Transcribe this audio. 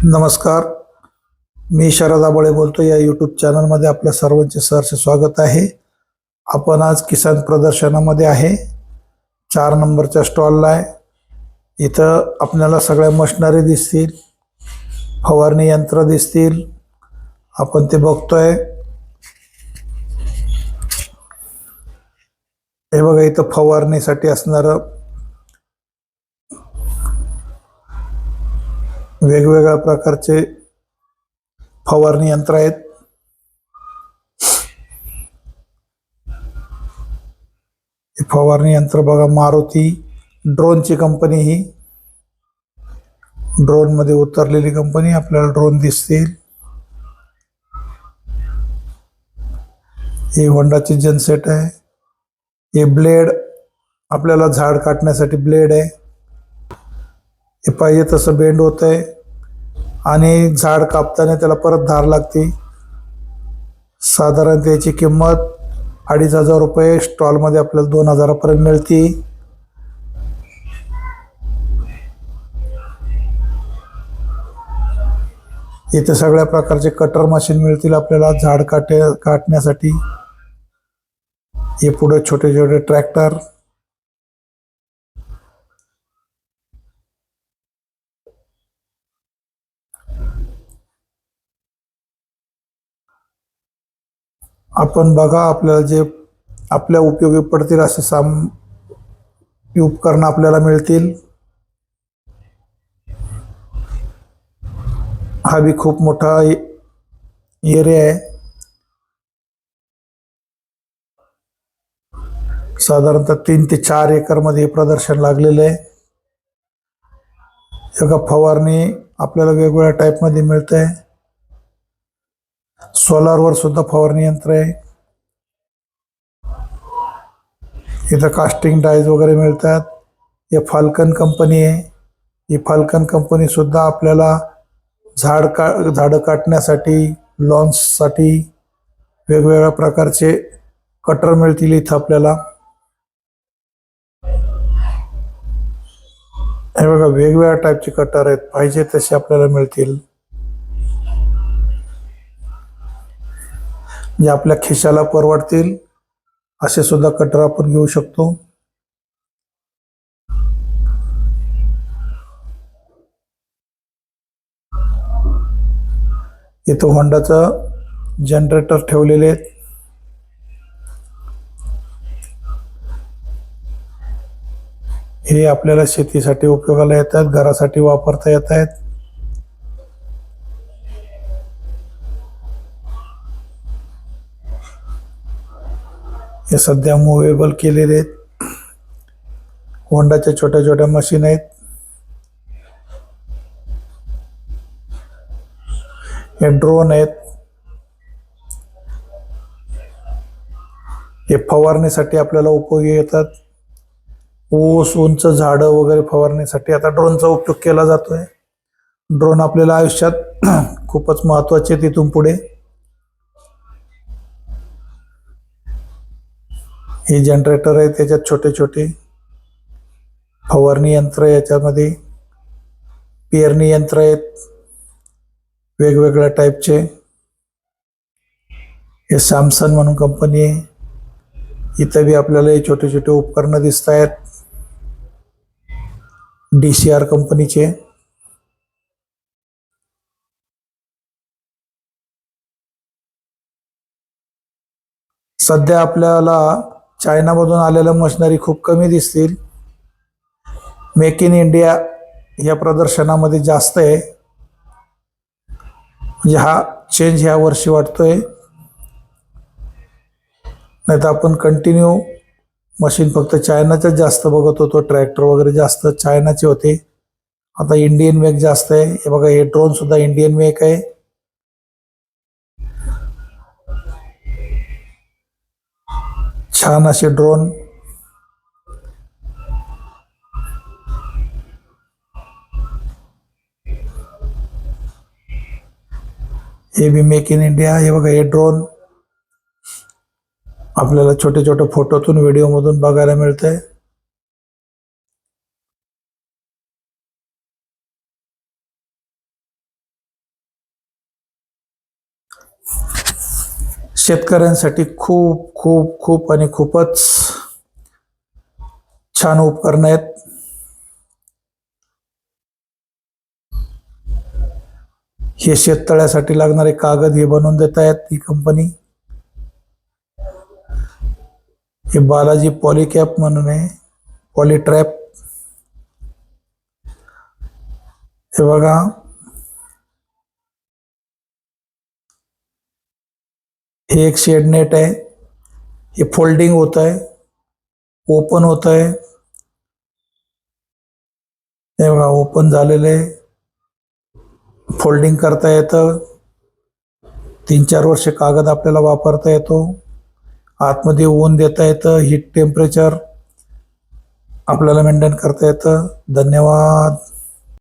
नमस्कार. मी शरद आबळे बोलतो. या यूट्यूब चॅनलमध्ये आपल्या सर्वांचे सहर्ष स्वागत आहे. आपण आज किसान प्रदर्शनामध्ये आहे. 4 नंबरच्या स्टॉलला आहे. इथं आपल्याला सगळ्या मशिनरी दिसतील, फवारणी यंत्र दिसतील. आपण ते बघतोय. हे बघा, इथं फवारणीसाठी असणारं वेगवेगळ्या प्रकारचे फवारणी यंत्र आहेत. हे फवारणी यंत्र बघा, मारुती ड्रोनची कंपनी. ही ड्रोन मध्ये उतरलेली कंपनी. आपल्याला ड्रोन दिसतील. ही होंडाची जनसेट आहे. हे ब्लेड, आपल्याला झाड काटण्यासाठी ब्लेड आहे. हे पाहिजे तसं बेंड होत आहे आणि झाड कापताना त्याला परत धार लागते. साधारण त्याची किंमत 2500 रुपये. स्टॉलमध्ये आपल्याला 2000 पर्यंत मिळते. इथे सगळ्या प्रकारचे कटर मशीन मिळतील आपल्याला झाड काटण्यासाठी. हे पुढे छोटे छोटे ट्रॅक्टर. आपण बघा, आपल्याला जे आपल्या उपयोगी पडतील असे उपकरणं आपल्याला मिळतील. हा बी खूप मोठा एरिया आहे. साधारणतः 3 ते 4 एकर मध्ये प्रदर्शन लागलेलं आहे. एका फवारणी आपल्याला वेगवेगळ्या टाईप मध्ये मिळत आहे. सोलारवर सुद्धा फवारणी यंत्र आहे. इथं कास्टिंग डायज वगैरे मिळतात. हे फाल्कन कंपनी आहे. ही फाल्कन कंपनी सुद्धा आपल्याला झाडं काटण्यासाठी, लॉन्ससाठी वेगवेगळ्या प्रकारचे कटर मिळतील इथं आपल्याला. हे बघा, वेगवेगळ्या टाईपचे कटर आहेत. पाहिजे तसे आपल्याला मिळतील. जे आपल्या खिशाला परवडतील असे सुद्धा कटर आपण घेऊ शकतो. इथं होंडाचं जनरेटर ठेवलेले आहेत. हे आपल्याला शेतीसाठी उपयोगाला येतात, घरासाठी वापरता येत आहेत. हे सध्या मुव्हेबल केलेले आहेत. होंडाच्या छोट्या छोट्या मशीन आहेत. हे ड्रोन आहेत. हे फवारणीसाठी आपल्याला उपयोगी येतात. ऊस, उंच झाडं वगैरे फवारण्यासाठी आता ड्रोनचा उपयोग केला जातोय. ड्रोन आपल्याला आयुष्यात खूपच महत्वाचे. तिथून पुढे हे जनरेटर आहे. त्याच्यात छोटे छोटे फवारणी यंत्र, याच्यामध्ये पेरणी यंत्र आहेत वेगवेगळ्या टाईपचे. हे सॅमसंग म्हणून कंपनी आहे. इथं बी आपल्याला हे छोटे छोटे उपकरणं दिसत आहेत, DCR कंपनीचे. सध्या आपल्याला चायनामधून आलेल्या मशिनरी खूप कमी दिसतील. मेक इन इंडिया या प्रदर्शनामध्ये जास्त आहे. म्हणजे हा चेंज ह्या वर्षी वाटतोय. नाही तर आपण कंटिन्यू मशीन फक्त चायनाच्याच जास्त बघत होतो. ट्रॅक्टर वगैरे जास्त चायनाचे होते. आता इंडियन मेक जास्त आहे. हे बघा, हे ड्रोन सुद्धा इंडियन मेक आहे. छान असे ड्रोन. हे बी मेक इन इंडिया. हे बघा, हे ड्रोन आपल्याला छोटे छोटे फोटोतून, व्हिडिओमधून बघायला मिळतंय. शेतकऱ्यांसाठी खूप खूप खूप आणि खूपच छान उपकरण आहेत. हे शेततळ्यासाठी लागणारे कागद हे बनवून देत आहेत ही कंपनी. हे बालाजी पॉलीकॅप म्हणून आहे, पॉलीट्रॅप. हे बघा, हे एक शेड नेट आहे. हे फोल्डिंग होत आहे, ओपन होत आहे. हे बघा, ओपन झालेले, फोल्डिंग करता येतं. 3-4 वर्ष कागद आपल्याला वापरता येतो. आतमध्ये ऊन देता येतं, हीट टेम्परेचर आपल्याला मेंटेन करता येतं. धन्यवाद.